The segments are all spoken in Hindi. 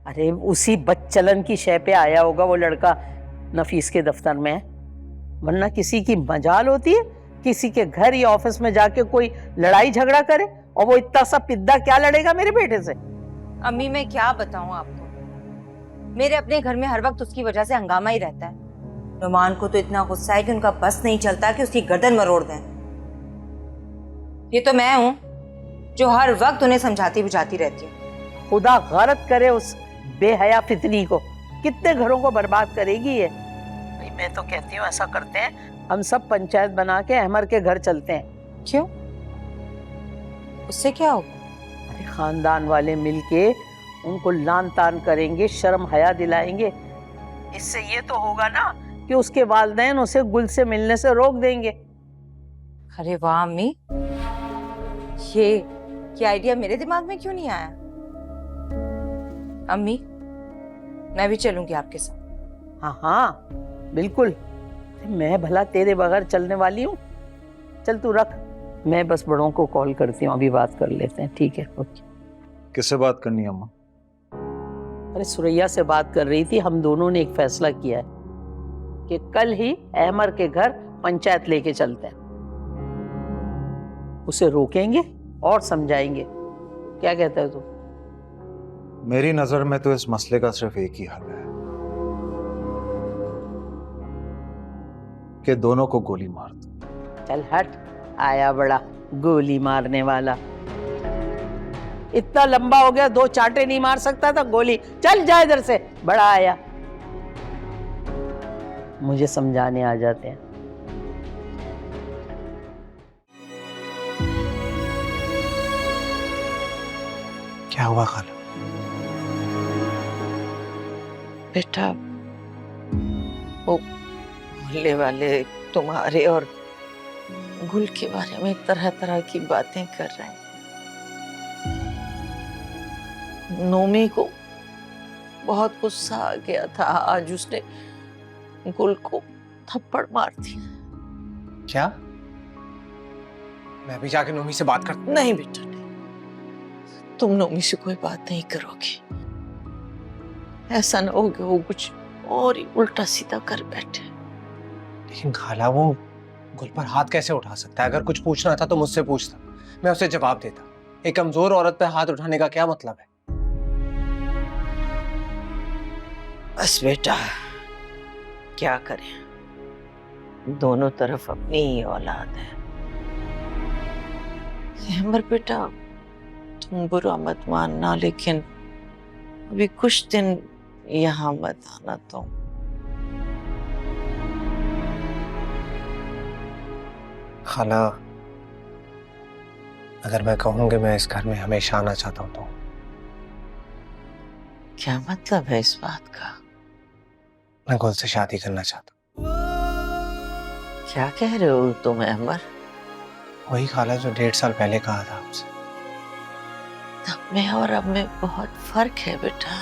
अरे उसी बदचलन की शय पे आया होगा वो लड़का नफीस के दफ्तर में, वरना किसी की मजाल होती है किसी के घर या ऑफिस में जाके कोई लड़ाई झगड़ा करे? और वो इतना सा पिद्दा क्या लड़ेगा मेरे बेटे से? अम्मी मैं क्या बताऊं आपको, मेरे अपने घर में हर वक्त उसकी वजह से हंगामा ही रहता है। नुमान को तो इतना गुस्सा है कि उनका बस नहीं चलता कि उसकी गर्दन मरोड़ दें। ये तो मैं हूं जो हर वक्त उन्हें समझाती बुझाती रहती हूँ। खुदा गलत करे उस बेहया फितनी को, कितने घरों को बर्बाद करेगी ये। भाई मैं तो कहती हूँ ऐसा करते हैं, हम सब पंचायत बना के अहमर के घर चलते हैं। क्यों? उससे क्या होगा? अरे खानदान वाले मिलके उनको लान तान करेंगे, शर्म हया दिलाएंगे। इससे ये तो होगा ना कि उसके वालिदैन उसे गुल से मिलने से रोक देंगे। अरे वाह अम्मी, ये आइडिया मेरे दिमाग में क्यों नहीं आया? अम्मी मैं भी चलूंगी आपके साथ। हाँ हाँ बिल्कुल, मैं भला तेरे बगैर चलने वाली हूँ? चल तू रख, मैं बस बड़ों को कॉल करती हूँ, अभी बात कर लेते हैं। ठीक है ओके। किससे बात करनी है अम्मा? अरे सुरैया से बात कर रही थी। हम दोनों ने एक फैसला किया है कि कल ही अहमर के घर पंचायत लेके चलते हैं, उसे रोकेंगे और समझाएंगे। क्या कहता है तू? मेरी नजर में तो इस मसले का सिर्फ एक ही हल है कि दोनों को गोली मार दो। चल हट, आया बड़ा गोली मारने वाला। इतना लंबा हो गया, 2 चांटे नहीं मार सकता था गोली? चल जा इधर से, बड़ा आया। मुझे समझाने आ जाते हैं। क्या हुआ खाला? बेटा वो मोहल्ले वाले तुम्हारे और गुल के बारे में तरह तरह की बातें कर रहे हैं। नोमी को बहुत गुस्सा आ गया था, आज उसने गुल को थप्पड़ मार दिया। क्या? मैं भी जाके नोमी से बात करता हूँ। नहीं बेटा नहीं, तुम नोमी से कोई बात नहीं करोगे। ऐसा ना हो कि वो कुछ और ही उल्टा सीधा कर बैठे। लेकिन खाला वो गुल पर हाथ कैसे उठा सकता है? अगर कुछ पूछना था तो मुझसे पूछता, मैं उसे जवाब देता। एक कमजोर औरत पर हाथ उठाने का क्या मतलब है? बस बेटा क्या करें, दोनों तरफ अपनी ही औलाद है। अहमर बेटा तुम बुरा मत मानना, लेकिन अभी कुछ दिन यहाँ मत आना तुम। खाला अगर मैं कहूँ कि मैं इस घर में हमेशा आना चाहता हूँ तो? क्या मतलब है इस बात का? मैं गुल से शादी करना चाहता हूँ। क्या कह रहे हो तुम अहमर? वही खाला जो 1.5 साल पहले कहा था आपसे। तब में और अब में बहुत फर्क है बेटा।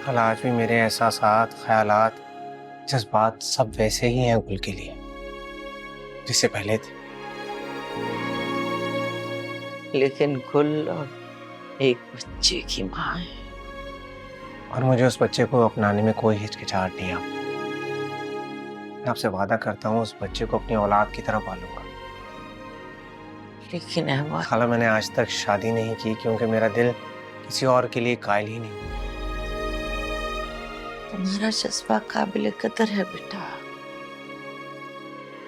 खाला आज भी मेरे एहसासात, ख्यालात, जज्बात सब वैसे ही हैं गुल के लिए जिससे पहले थे। लेकिन गुल और एक बच्चे की माँ है। और मुझे उस बच्चे को अपनाने में कोई हिचकिचाहट नहीं है। मैं आपसे वादा करता हूँ उस बच्चे को अपनी औलाद की तरह पालूंगा। लेकिन अहमद खाला मैंने आज तक शादी नहीं की क्योंकि मेरा दिल किसी और के लिए कायल ही नहीं। तुम्हारा जज्बा काबिल कदर है बेटा,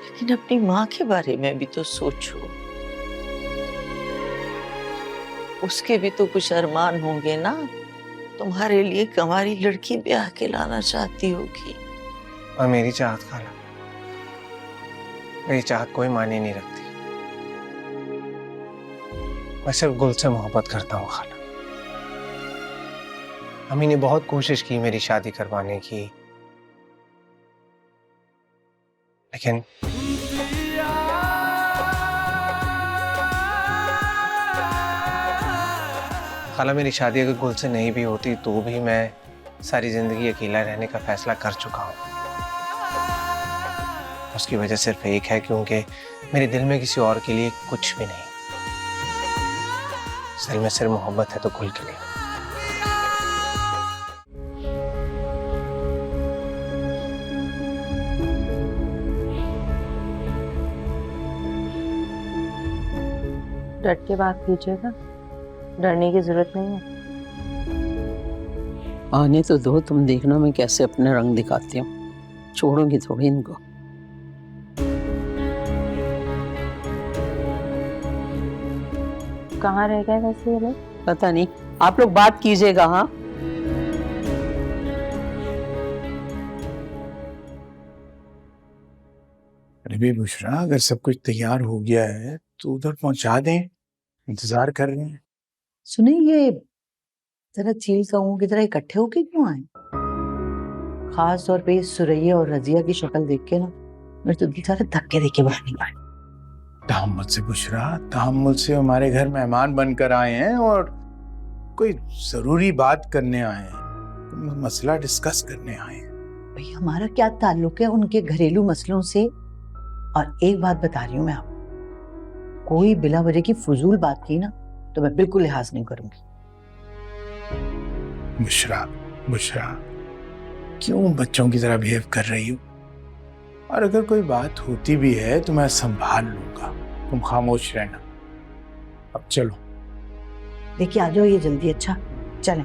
लेकिन अपनी माँ के बारे में भी तो सोचो। उसके भी तो कुछ अरमान होंगे ना। तुम्हारे लिए कंवारी लड़की ब्याह के लाना चाहती होगी। और मेरी चाहत खाला, मेरी चाहत कोई मायने नहीं रखती। मैं सिर्फ गुल से मोहब्बत करता हूँ खाला। अम्मी ने बहुत कोशिश की मेरी शादी करवाने की, लेकिन खाला मेरी शादी अगर गुल से नहीं भी होती तो भी मैं सारी जिंदगी अकेला रहने का फैसला कर चुका हूँ। उसकी वजह सिर्फ एक है, क्योंकि मेरे दिल में किसी और के लिए कुछ भी नहीं। दिल में सिर्फ मोहब्बत है तो गुल के लिए। डट के बात कीजिएगा, डरने की जरूरत नहीं है। आने तो दो, तुम देखना मैं कैसे अपने रंग दिखाती हूँ, छोड़ूंगी थोड़ी इनको। कहाँ रह गए वैसे ये लोग? पता नहीं, आप लोग बात कीजिएगा। हाँ, अरे भी बुशरा, अगर सब कुछ तैयार हो गया है तो उधर पहुंचा दें, इंतजार कर रहे हैं। सुने, ये जरा चील कौओं की तरह इकट्ठे होके क्यों आए? खास तौर पे सुरैया और रजिया की शक्ल देख के ना मेरे तो बेचारे धक्के देके बाहर नहीं आए। तहम्मुल से बुशरा, तहम्मुल से, हमारे घर मेहमान बनकर आए हैं और कोई जरूरी बात करने आए हैं, मसला डिस्कस करने आए हैं। भाई हमारा क्या ताल्लुक है उनके घरेलू मसलों से? और एक बात बता रही हूँ मैं आपको, कोई बिला वजह की फजूल बात की ना तो मैं बिल्कुल लिहाज नहीं करूंगी। बुशरा, बुशरा, क्यों बच्चों की तरह बिहेव कर रही हो? और अगर कोई बात होती भी है तो मैं संभाल लूंगा, तुम खामोश रहना। अब चलो। देखिए आ जाओ ये जल्दी। अच्छा चलें।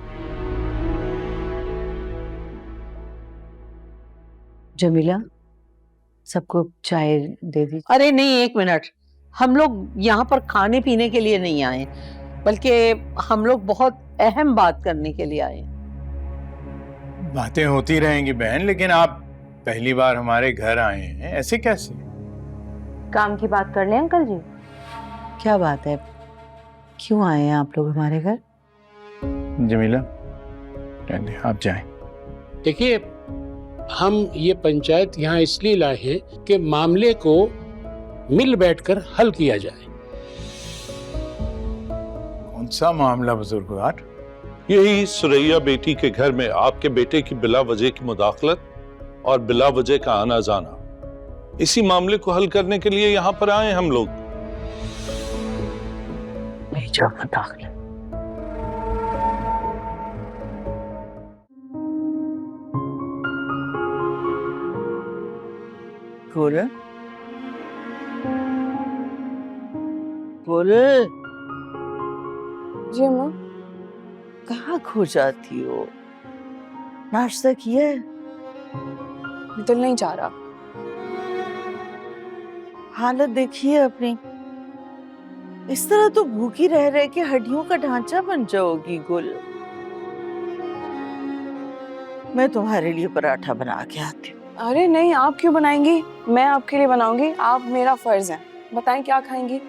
जमीला, सबको चाय दे दी। अरे नहीं, एक मिनट, हम लोग यहाँ पर खाने पीने के लिए नहीं आए, बल्कि हम लोग बहुत अहम बात करने के लिए आए। बातें होती रहेंगी बहन, लेकिन आप पहली बार हमारे घर आए हैं, ऐसे कैसे? काम की बात कर ले अंकल जी। क्या बात है, क्यों आए हैं आप लोग हमारे घर? जमीला, रहने, आप जाएं। देखिए, हम ये पंचायत यहाँ इसलिए लाए हैं कि मामले को मिल बैठकर हल किया जाए। कौन सा मामला बुजुर्गवार? यही सुरैया बेटी के घर में आपके बेटे की बिला वजह की मुदाखलत और बिला वजह का आना जाना, इसी मामले को हल करने के लिए यहाँ पर आए हम लोग। गुल, गुल, जी अम्मा। कहाँ खो जाती हो? नाश्ता किया है? दिल नहीं चाह रहा। हालत देखिए अपनी, इस तरह तो भूखी रह रह के हड्डियों का ढांचा बन जाओगी गुल। मैं तुम्हारे लिए पराठा बना के आती हूँ। अरे नहीं, आप क्यों बनाएंगी? मैं आपके लिए बनाऊंगी, आप मेरा फर्ज है। बताएं क्या खाएंगी?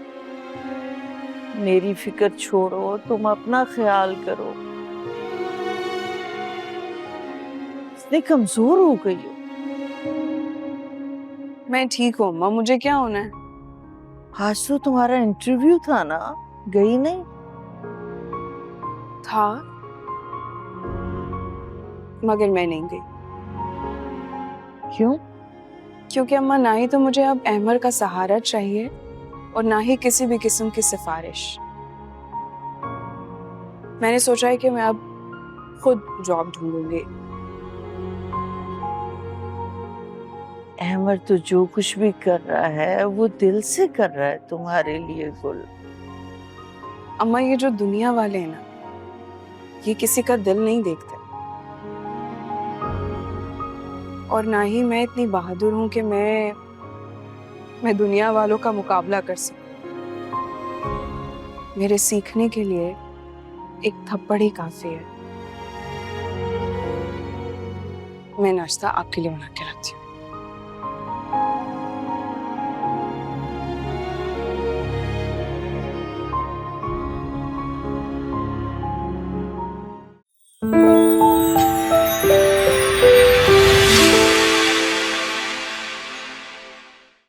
मेरी फिक्र छोड़ो, तुम अपना ख्याल करो। इतनी कमजोर हो गई हो। मैं ठीक हूँ अम्मा, मुझे क्या होना है? आज तो तुम्हारा इंटरव्यू था ना, गई नहीं? था, मगर मैं नहीं गई। क्यों? क्योंकि अम्मा, ना ही तो मुझे अब अहमर का सहारा चाहिए और ना ही किसी भी किस्म की सिफारिश। मैंने सोचा है कि मैं अब खुद जॉब ढूंढूंगी। अहमर तो जो कुछ भी कर रहा है वो दिल से कर रहा है तुम्हारे लिए गुल। अम्मा, ये जो दुनिया वाले हैं ना, ये किसी का दिल नहीं देखते। और ना ही मैं इतनी बहादुर हूं कि मैं दुनिया वालों का मुकाबला कर सकूं। मेरे सीखने के लिए एक थप्पड़ ही काफी है। मैं नाश्ता आपके लिए बना के रखती हूँ।